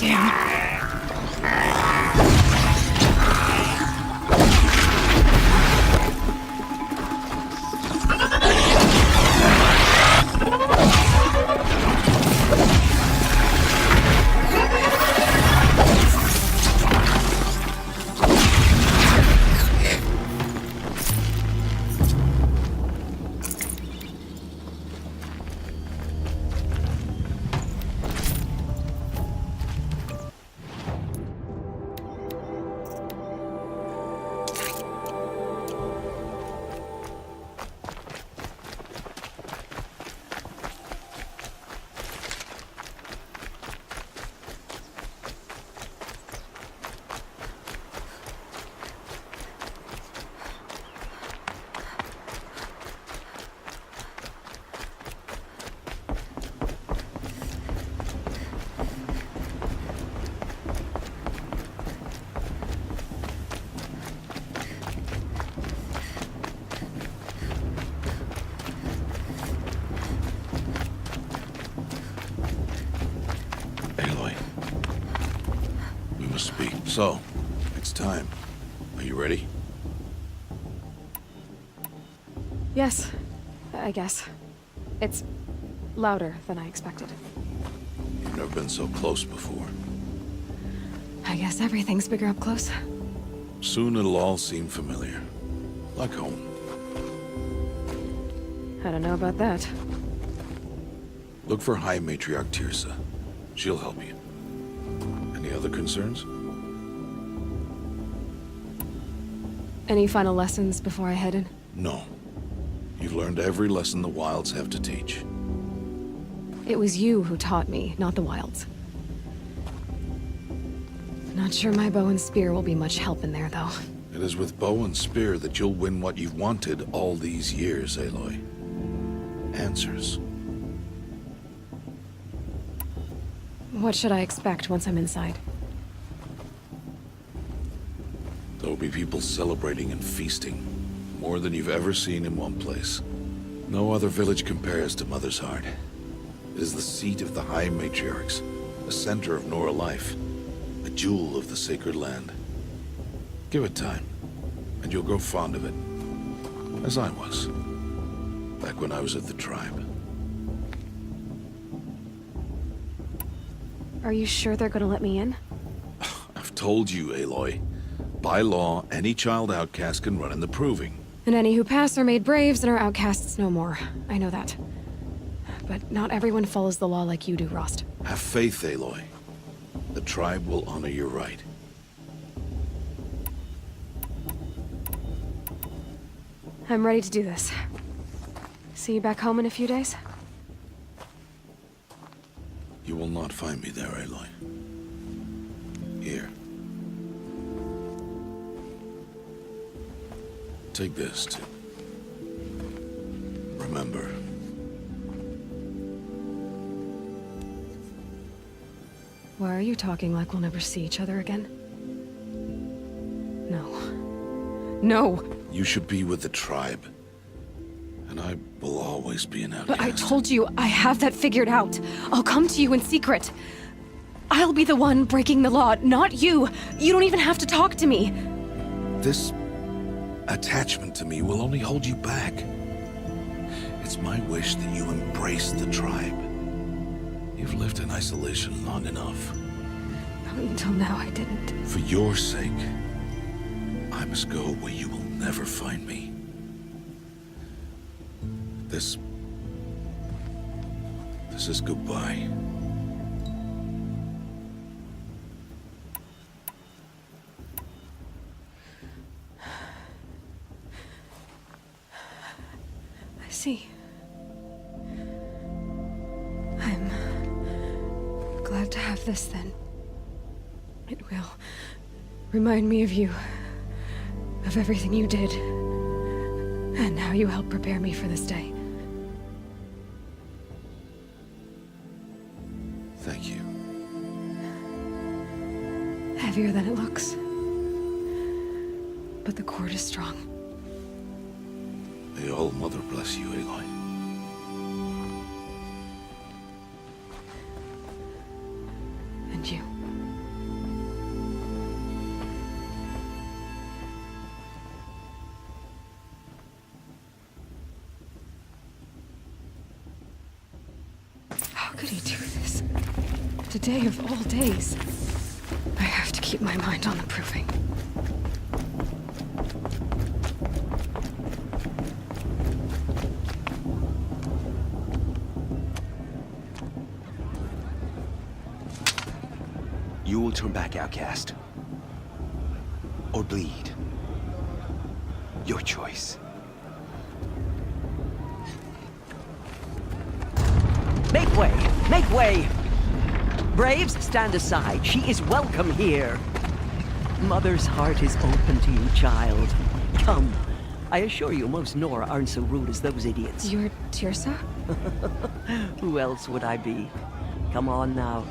Damn. Aloy, we must speak. So, it's time. Are you ready? Yes, I guess. It's louder than I expected. You've never been so close before. I guess everything's bigger up close. Soon it'll all seem familiar. Like home. I don't know about that. Look for High Matriarch Teersa. She'll help you. Any other concerns? Any final lessons before I head in? No. You've learned every lesson the Wilds have to teach. It was you who taught me, not the Wilds. Not sure my bow and spear will be much help in there, though. It is with bow and spear that you'll win what you've wanted all these years, Aloy. Answers. What should I expect once I'm inside? There'll be people celebrating and feasting. More than you've ever seen in one place. No other village compares to Mother's Heart. It is the seat of the High Matriarchs, the center of Nora life, a jewel of the sacred land. Give it time, and you'll grow fond of it. As I was, back when I was at the tribe. Are you sure they're gonna let me in? I've told you, Aloy. By law, any child outcast can run in the Proving. And any who pass are made braves and are outcasts no more. I know that. But not everyone follows the law like you do, Rost. Have faith, Aloy. The tribe will honor your right. I'm ready to do this. See you back home in a few days? You will not find me there, Aloy. Here. Take this to remember. Why are you talking like we'll never see each other again? No. No! You should be with the tribe. And I will always be an outcast. But I told you, I have that figured out. I'll come to you in secret. I'll be the one breaking the law, not you. You don't even have to talk to me. This attachment to me will only hold you back. It's my wish that you embrace the tribe. You've lived in isolation long enough. Until now, I didn't. For your sake, I must go where you will never find me. This is goodbye. I see. I'm glad to have this then. It will remind me of you, of everything you did, and how you helped prepare me for this day. Thank you. Heavier than it looks. But the cord is strong. May All Mother bless you, Aloy. And you. could he do this? Today of all days. I have to keep my mind on the proving. You will turn back, outcast. Or bleed. Your choice. Make way! Make way! Braves, stand aside. She is welcome here. Mother's heart is open to you, child. Come. I assure you, most Nora aren't so rude as those idiots. You're Tirsa? Who else would I be? Come on now.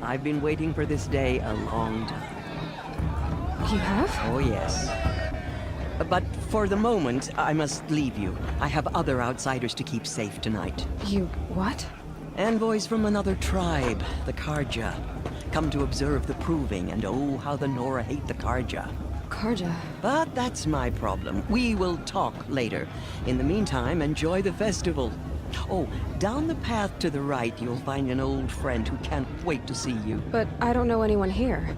I've been waiting for this day a long time. You have? Oh, yes. But for the moment, I must leave you. I have other outsiders to keep safe tonight. You what? Envoys from another tribe, the Karja. Come to observe the proving, and oh, how the Nora hate the Karja. Karja. But that's my problem. We will talk later. In the meantime, enjoy the festival. Oh, down the path to the right, you'll find an old friend who can't wait to see you. But I don't know anyone here.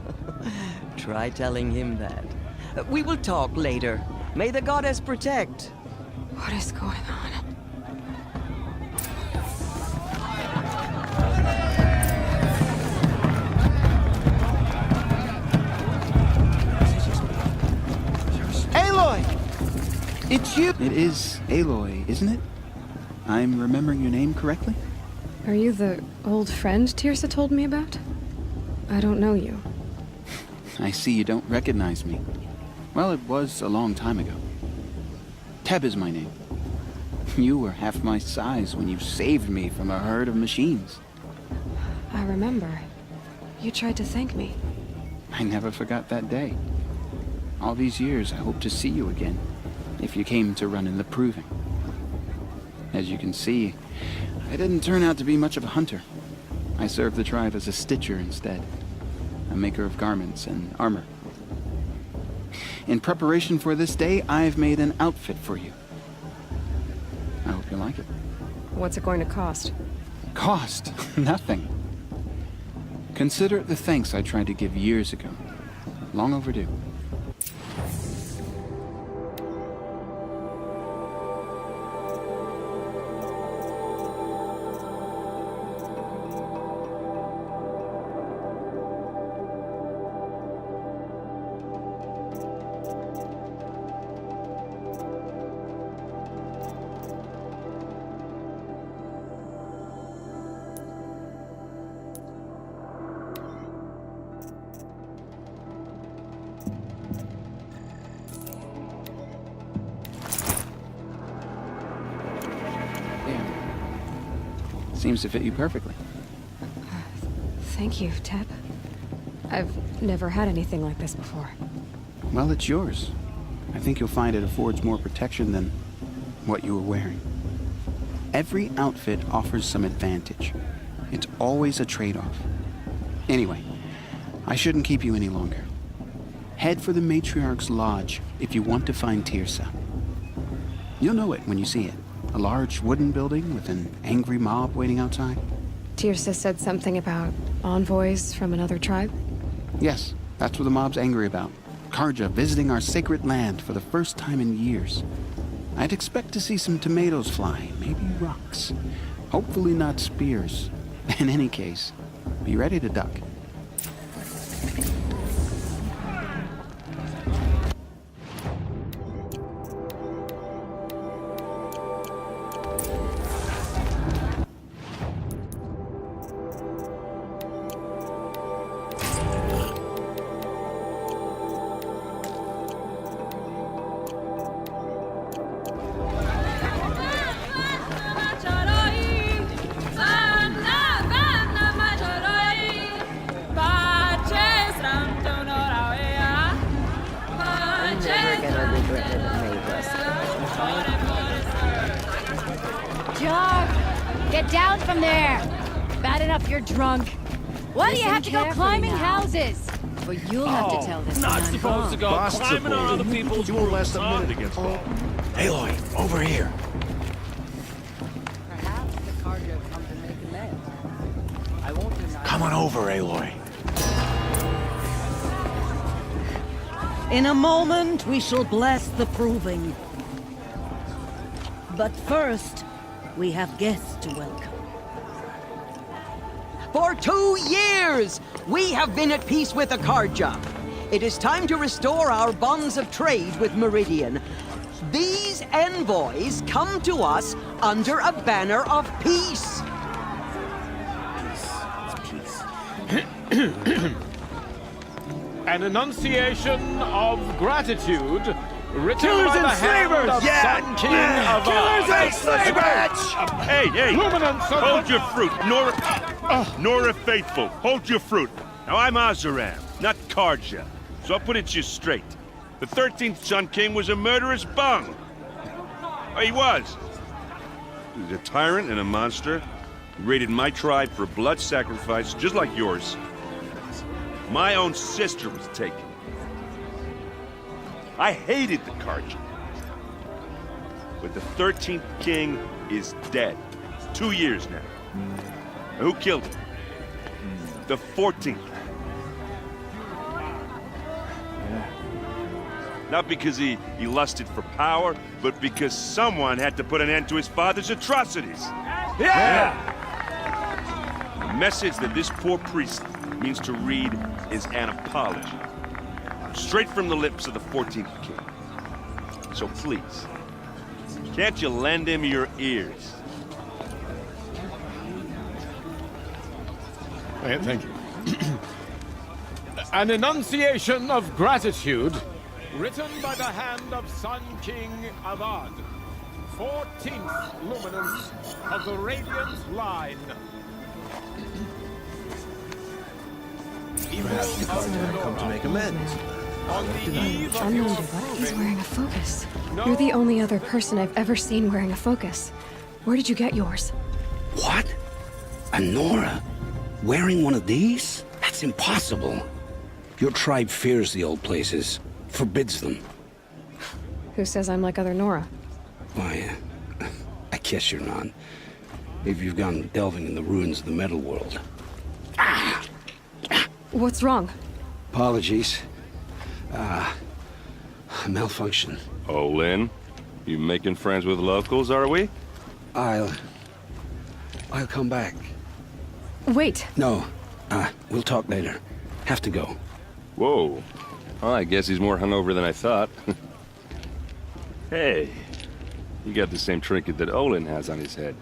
Try telling him that. We will talk later. May the goddess protect. What is going on? Aloy! It's you! It is Aloy, isn't it? I'm remembering your name correctly? Are you the old friend Tirsa told me about? I don't know you. I see you don't recognize me. Well, it was a long time ago. Teb is my name. You were half my size when you saved me from a herd of machines. I remember. You tried to thank me. I never forgot that day. All these years, I hope to see you again, if you came to run in the proving. As you can see, I didn't turn out to be much of a hunter. I served the tribe as a stitcher instead, a maker of garments and armor. In preparation for this day, I've made an outfit for you. I hope you like it. What's it going to cost? Cost? Nothing. Consider it the thanks I tried to give years ago. Long overdue. Seems to fit you perfectly. Thank you, Teb. I've never had anything like this before. Well, it's yours. I think you'll find it affords more protection than what you were wearing. Every outfit offers some advantage. It's always a trade-off. Anyway, I shouldn't keep you any longer. Head for the Matriarch's Lodge if you want to find Tirsa. You'll know it when you see it. A large wooden building with an angry mob waiting outside. Tirsa said something about envoys from another tribe? Yes, that's what the mob's angry about. Karja visiting our sacred land for the first time in years. I'd expect to see some tomatoes fly, maybe rocks. Hopefully not spears. In any case, be ready to duck. Get down from there! Bad enough you're drunk. Why do you have to go climbing houses? Or you'll have to tell this Not man, supposed to go Boss climbing on supported. other people's You won't last a roofs, minute huh? against Bob. Aloy, over here. Perhaps the cargo come to make amends. Come on over, Aloy. In a moment, we shall bless the proving. But first, we have guests to welcome. For 2 years, we have been at peace with Akarja. It is time to restore our bonds of trade with Meridian. These envoys come to us under a banner of peace. An enunciation of gratitude written Killers by and the hand slavers! of Sun King of Killers and slavers! Hey, hey! Luminance of Hold your fruit, Nora Faithful. Hold your fruit. Now I'm Azaram, not Karja. So I'll put it to you straight. The 13th Sun King was a murderous bung. Oh, he was. He was a tyrant and a monster. He raided my tribe for blood sacrifice, just like yours. My own sister was taken. I hated the Karja. But the 13th king is dead. 2 years now. And who killed him? The 14th. Not because he lusted for power, but because someone had to put an end to his father's atrocities. Yeah! The message that this poor priest means to read is an apology. Straight from the lips of the 14th king. So please, can't you lend him your ears? Thank you. An enunciation of gratitude written by the hand of Sun King Avad, 14th luminance of the Radiant line. Come to make amends. On the eve of Unknown your to what? He's proving, wearing a focus. You're the only other person I've ever seen wearing a focus. Where did you get yours? What? A Nora? Wearing one of these? That's impossible. Your tribe fears the old places, forbids them. Who says I'm like other Nora? Why, I guess you're not. If you've gone delving in the ruins of the metal world. What's wrong? Apologies. Malfunction. Oh, Lynn, you making friends with locals, are we? I'll come back. Wait. No, we'll talk later. Have to go. Whoa. Well, I guess he's more hungover than I thought. Hey, you got the same trinket that Olin has on his head.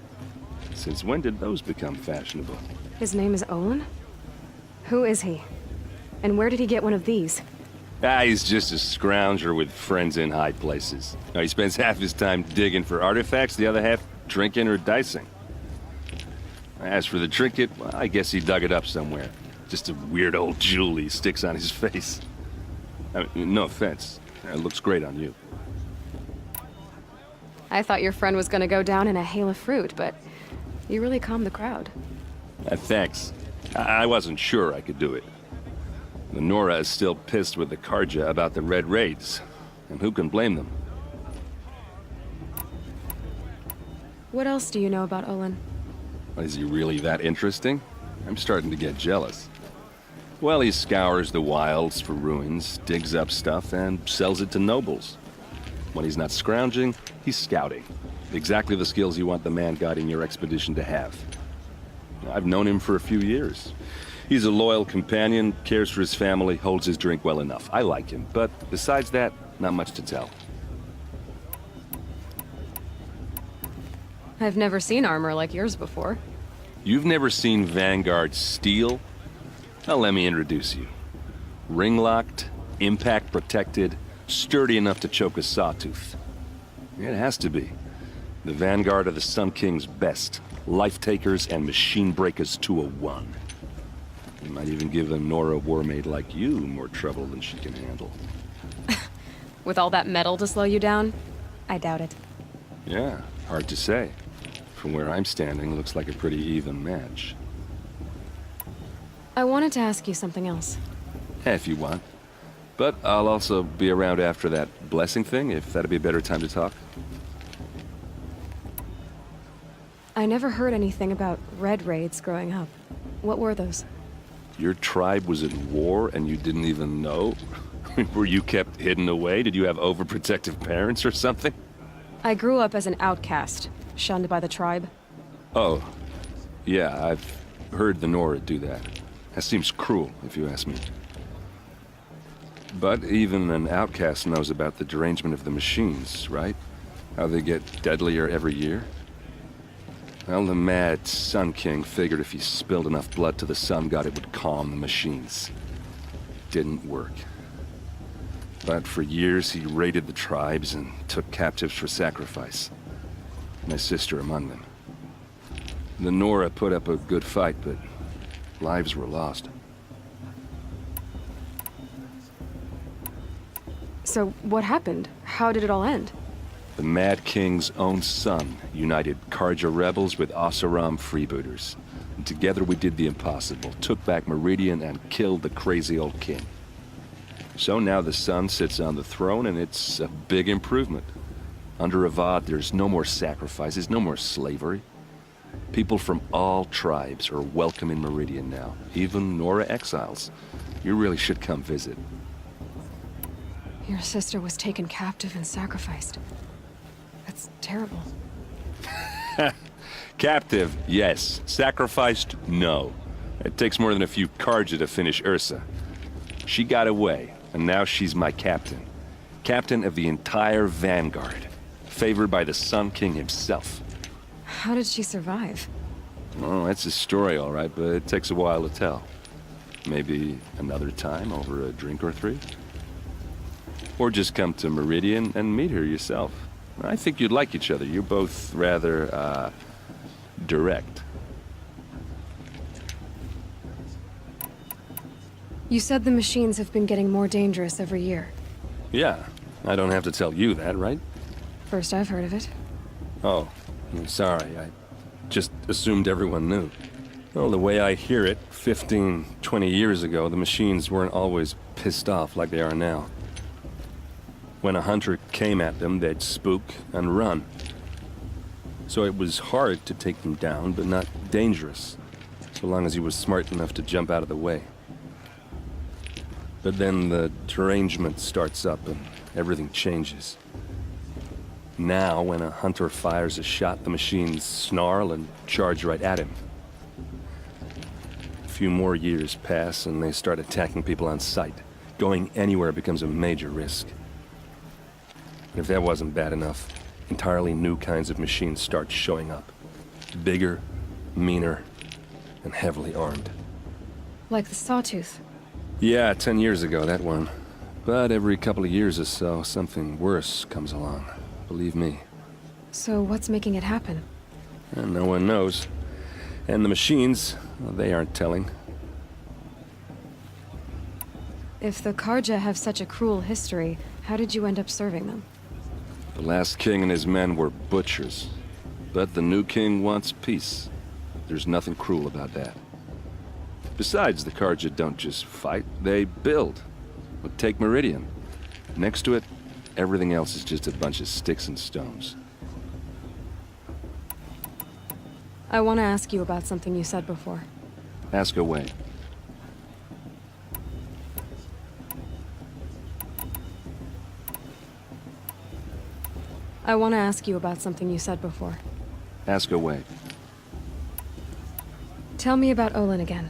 Since when did those become fashionable? His name is Olin? Who is he? And where did he get one of these? He's just a scrounger with friends in high places. Now, he spends half his time digging for artifacts, the other half drinking or dicing. As for the trinket, well, I guess he dug it up somewhere. Just a weird old jewel he sticks on his face. I mean, no offense. It looks great on you. I thought your friend was gonna go down in a hail of fruit, but you really calmed the crowd. Thanks. I wasn't sure I could do it. The Nora is still pissed with the Karja about the Red Raids, and who can blame them? What else do you know about Olin? Is he really that interesting? I'm starting to get jealous. Well, he scours the wilds for ruins, digs up stuff, and sells it to nobles. When he's not scrounging, he's scouting. Exactly the skills you want the man guiding your expedition to have. I've known him for a few years. He's a loyal companion, cares for his family, holds his drink well enough. I like him, but besides that, not much to tell. I've never seen armor like yours before. You've never seen Vanguard steel? Well, let me introduce you. Ring-locked, impact-protected, sturdy enough to choke a sawtooth. It has to be. The Vanguard are the Sun King's best. Life-takers and machine-breakers to a one. You might even give a Nora Warmaid like you more trouble than she can handle. With all that metal to slow you down? I doubt it. Yeah, hard to say. From where I'm standing, looks like a pretty even match. I wanted to ask you something else. If you want. But I'll also be around after that blessing thing, if that'd be a better time to talk. I never heard anything about Red Raids growing up. What were those? Your tribe was at war and you didn't even know? Were you kept hidden away? Did you have overprotective parents or something? I grew up as an outcast, shunned by the tribe. Oh, yeah, I've heard the Nora do that. That seems cruel, if you ask me. But even an outcast knows about the derangement of the machines, right? How they get deadlier every year? Well, the mad Sun King figured if he spilled enough blood to the Sun God, it would calm the machines. Didn't work. But for years, he raided the tribes and took captives for sacrifice. My sister among them. The Nora put up a good fight, but lives were lost. So, what happened? How did it all end? The Mad King's own son united Karja rebels with Oseram freebooters. And together we did the impossible, took back Meridian and killed the crazy old king. So now the son sits on the throne and it's a big improvement. Under Avad, there's no more sacrifices, no more slavery. People from all tribes are welcome in Meridian now, even Nora exiles. You really should come visit. Your sister was taken captive and sacrificed. That's terrible. Captive, yes. Sacrificed, no. It takes more than a few Karja to finish Ursa. She got away, and now she's my captain. Captain of the entire Vanguard. Favored by the Sun King himself. How did she survive? Oh, that's a story, all right, but it takes a while to tell. Maybe another time over a drink or three? Or just come to Meridian and meet her yourself. I think you'd like each other. You're both rather, direct. You said the machines have been getting more dangerous every year. Yeah, I don't have to tell you that, right? First I've heard of it. Oh, I'm sorry. I just assumed everyone knew. Well, the way I hear it, 15, 20 years ago, the machines weren't always pissed off like they are now. When a hunter came at them, they'd spook and run. So it was hard to take them down, but not dangerous, so long as he was smart enough to jump out of the way. But then the derangement starts up and everything changes. Now, when a hunter fires a shot, the machines snarl and charge right at him. A few more years pass and they start attacking people on sight. Going anywhere becomes a major risk. If that wasn't bad enough, entirely new kinds of machines start showing up. Bigger, meaner, and heavily armed. Like the Sawtooth. Yeah, 10 years ago, that one. But every couple of years or so, something worse comes along. Believe me. So what's making it happen? And no one knows. And the machines, well, they aren't telling. If the Karja have such a cruel history, how did you end up serving them? The last king and his men were butchers. But the new king wants peace. There's nothing cruel about that. Besides, the Karja don't just fight, they build. But take Meridian. Next to it, everything else is just a bunch of sticks and stones. I want to ask you about something you said before. Ask away. I want to ask you about something you said before. Ask away. Tell me about Olin again.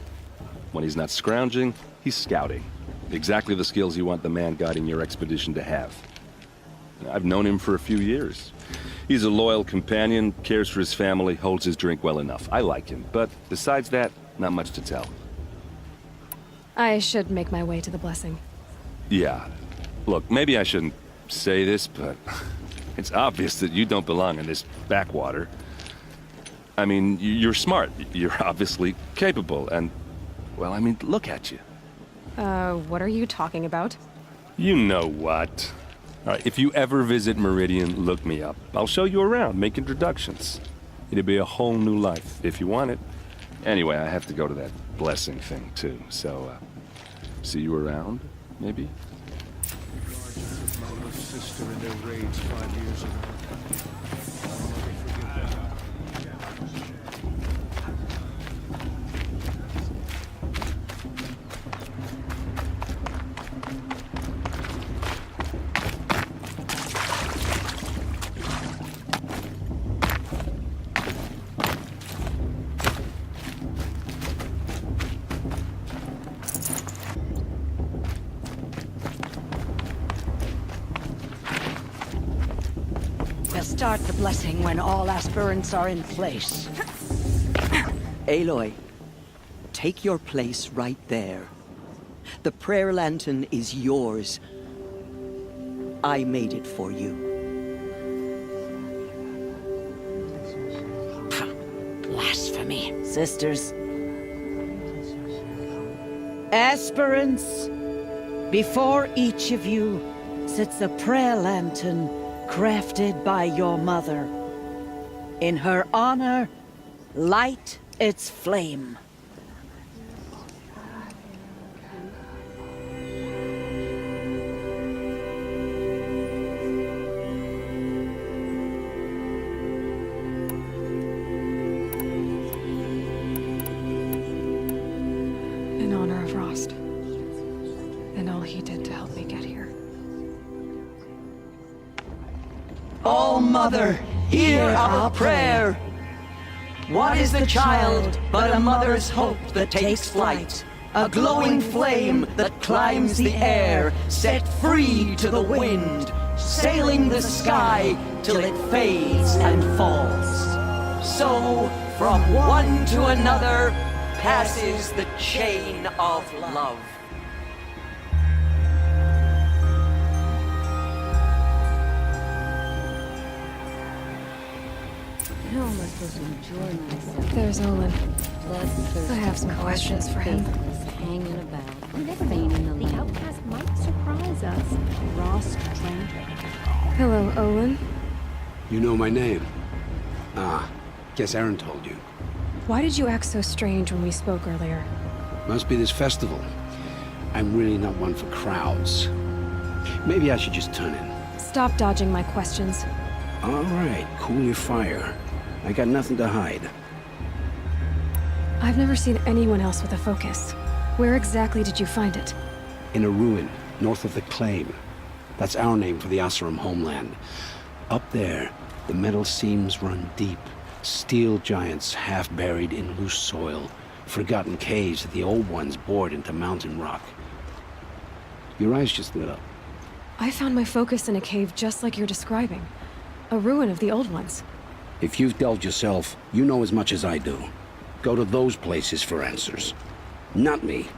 When he's not scrounging, he's scouting. Exactly the skills you want the man guiding your expedition to have. I've known him for a few years. He's a loyal companion, cares for his family, holds his drink well enough. I like him, but besides that, not much to tell. I should make my way to the blessing. Yeah. Look, maybe I shouldn't say this, but it's obvious that you don't belong in this backwater. I mean, you're smart. You're obviously capable, and, well, I mean, look at you. What are you talking about? You know what. All right, if you ever visit Meridian, look me up. I'll show you around, make introductions. It'll be a whole new life, if you want it. Anyway, I have to go to that blessing thing, too, so, see you around, maybe? My sister in their raids 5 years ago. I'll never forget that. start the blessing when all aspirants are in place. Aloy, take your place right there. The prayer lantern is yours. I made it for you. Blasphemy. Sisters. Aspirants, before each of you sits a prayer lantern crafted by your mother. In her honor, light its flame. In honor of Rost. And all he did to help me get here. All Mother, hear our prayer. What is the child but a mother's hope that takes flight? A glowing flame that climbs the air, set free to the wind, sailing the sky till it fades and falls. So, from one to another, passes the chain of love. How am I supposed to enjoy myself? There's Olin. Bloodthirsty, I have some questions for him. faithless, hanging about, feigning the outcast might surprise us. Rost Trantor. Hello, Olin. You know my name? Ah, guess Aaron told you. Why did you act so strange when we spoke earlier? Must be this festival. I'm really not one for crowds. Maybe I should just turn in. Stop dodging my questions. All right, cool your fire. I got nothing to hide. I've never seen anyone else with a focus. Where exactly did you find it? In a ruin, north of the Claim. That's our name for the Oseram homeland. Up there, the metal seams run deep. Steel giants half buried in loose soil. Forgotten caves that the old ones bored into mountain rock. Your eyes just lit up. I found my focus in a cave just like you're describing. A ruin of the old ones. If you've delved yourself, you know as much as I do. Go to those places for answers. Not me.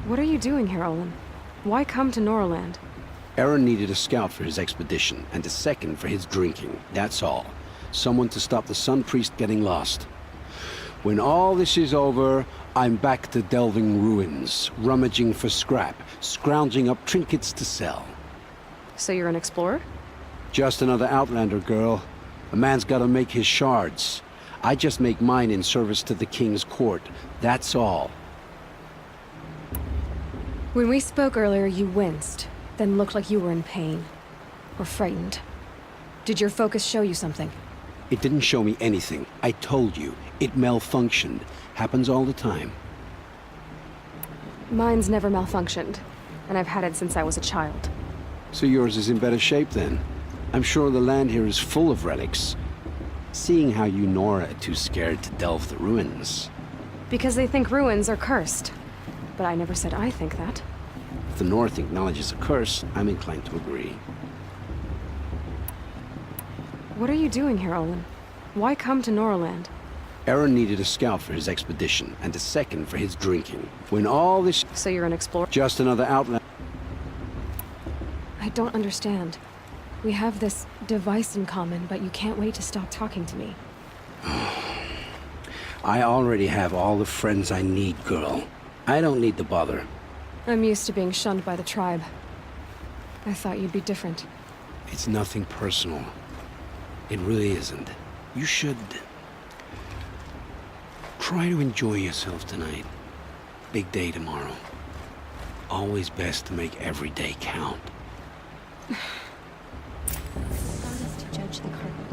What are you doing here, Olin? Why come to Norland? Aaron needed a scout for his expedition, and a second for his drinking. That's all. Someone to stop the Sun Priest getting lost. When all this is over, I'm back to delving ruins, rummaging for scrap, scrounging up trinkets to sell. So you're an explorer? Just another Outlander, girl. A man's gotta make his shards. I just make mine in service to the King's court. That's all. When we spoke earlier, you winced, then looked like you were in pain. Or frightened. Did your focus show you something? It didn't show me anything. I told you. It malfunctioned. Happens all the time. Mine's never malfunctioned, and I've had it since I was a child. So yours is in better shape then. I'm sure the land here is full of relics. Seeing how you Nora are too scared to delve the ruins. Because they think ruins are cursed. But I never said I think that. If the North acknowledges a curse, I'm inclined to agree. What are you doing here, Olin? Why come to Norland? Aaron needed a scout for his expedition, and a second for his drinking. When all this... So you're an explorer? Just another outlander. I don't understand. We have this device in common, but you can't wait to stop talking to me. I already have all the friends I need, girl. I don't need to bother. I'm used to being shunned by the tribe. I thought you'd be different. It's nothing personal. It really isn't. You should... try to enjoy yourself tonight. Big day tomorrow. Always best to make every day count. Honest to judge the carpet.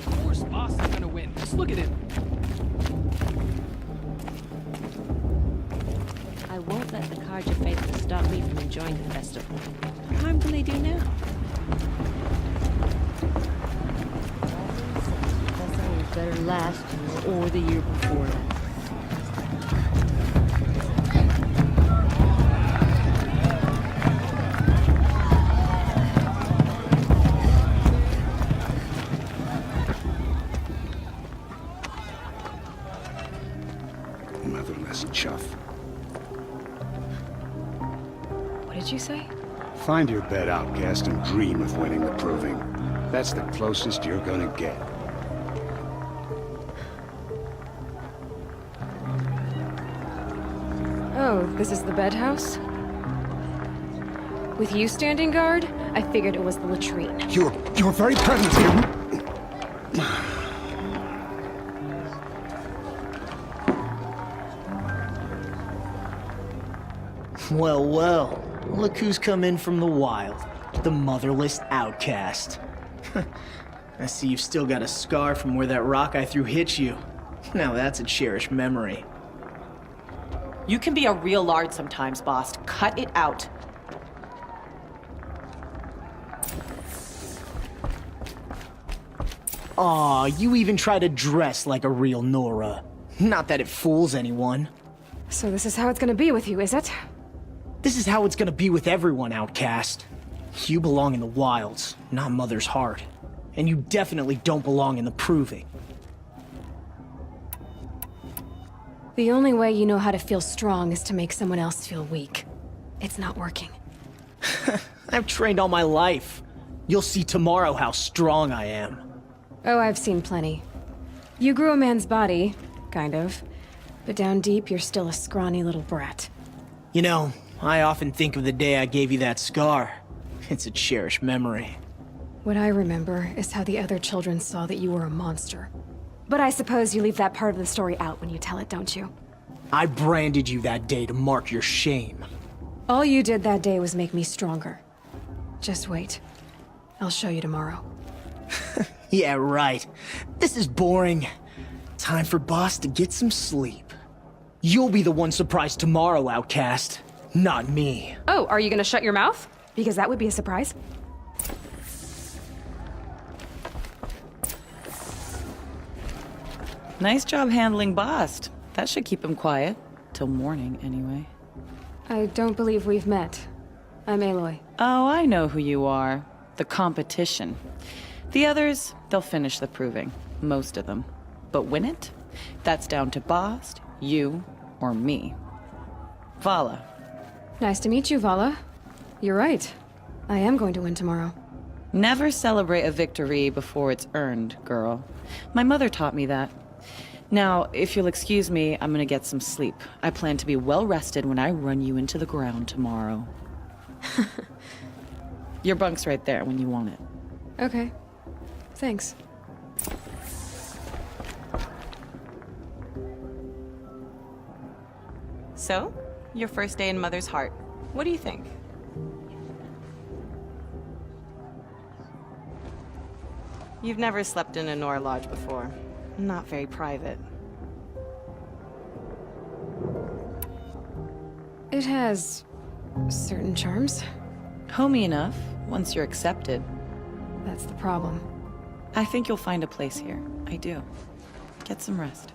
Of course, boss is gonna win. Just look at him. I won't let the Carja faithful stop me from enjoying the festival. What harm can they do now? letter last year or the year before that. Motherless chuff. What did you say? Find your bed, outcast, and dream of winning the proving. That's the closest you're gonna get. Oh, this is the bed house? With you standing guard, I figured it was the latrine. Your very presence here. Well, well. Look who's come in from the wild. The motherless outcast. I see you've still got a scar from where that rock I threw hit you. Now that's a cherished memory. You can be a real lard sometimes, boss. Cut it out. Aw, you even try to dress like a real Nora. Not that it fools anyone. So this is how it's gonna be with you, is it? This is how it's gonna be with everyone, outcast. You belong in the wilds, not Mother's Heart. And you definitely don't belong in the proving. The only way you know how to feel strong is to make someone else feel weak. It's not working. I've trained all my life. You'll see tomorrow how strong I am. Oh, I've seen plenty. You grew a man's body, kind of. But down deep, you're still a scrawny little brat. You know, I often think of the day I gave you that scar. It's a cherished memory. What I remember is how the other children saw that you were a monster. But I suppose you leave that part of the story out when you tell it, don't you? I branded you that day to mark your shame. All you did that day was make me stronger. Just wait. I'll show you tomorrow. Yeah, right. This is boring. Time for Boss to get some sleep. You'll be the one surprised tomorrow, outcast. Not me. Oh, are you gonna shut your mouth? Because that would be a surprise. Nice job handling Bast. That should keep him quiet. Till morning, anyway. I don't believe we've met. I'm Aloy. Oh, I know who you are. The competition. The others, they'll finish the proving. Most of them. But win it? That's down to Bast, you, or me. Vala. Nice to meet you, Vala. You're right. I am going to win tomorrow. Never celebrate a victory before it's earned, girl. My mother taught me that. Now, if you'll excuse me, I'm gonna get some sleep. I plan to be well rested when I run you into the ground tomorrow. Your bunk's right there when you want it. Okay. Thanks. So, your first day in Mother's Heart. What do you think? You've never slept in a Nora lodge before. Not very private. It has certain charms. Homey enough, once you're accepted. That's the problem. I think you'll find a place here. I do. Get some rest.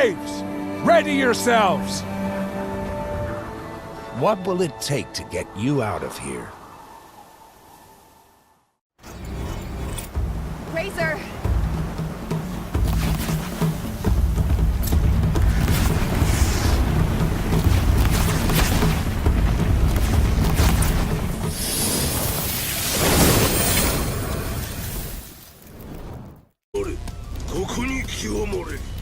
Braves! Ready yourselves! What will it take to get you out of here? Razor! Koko ni kiyo more.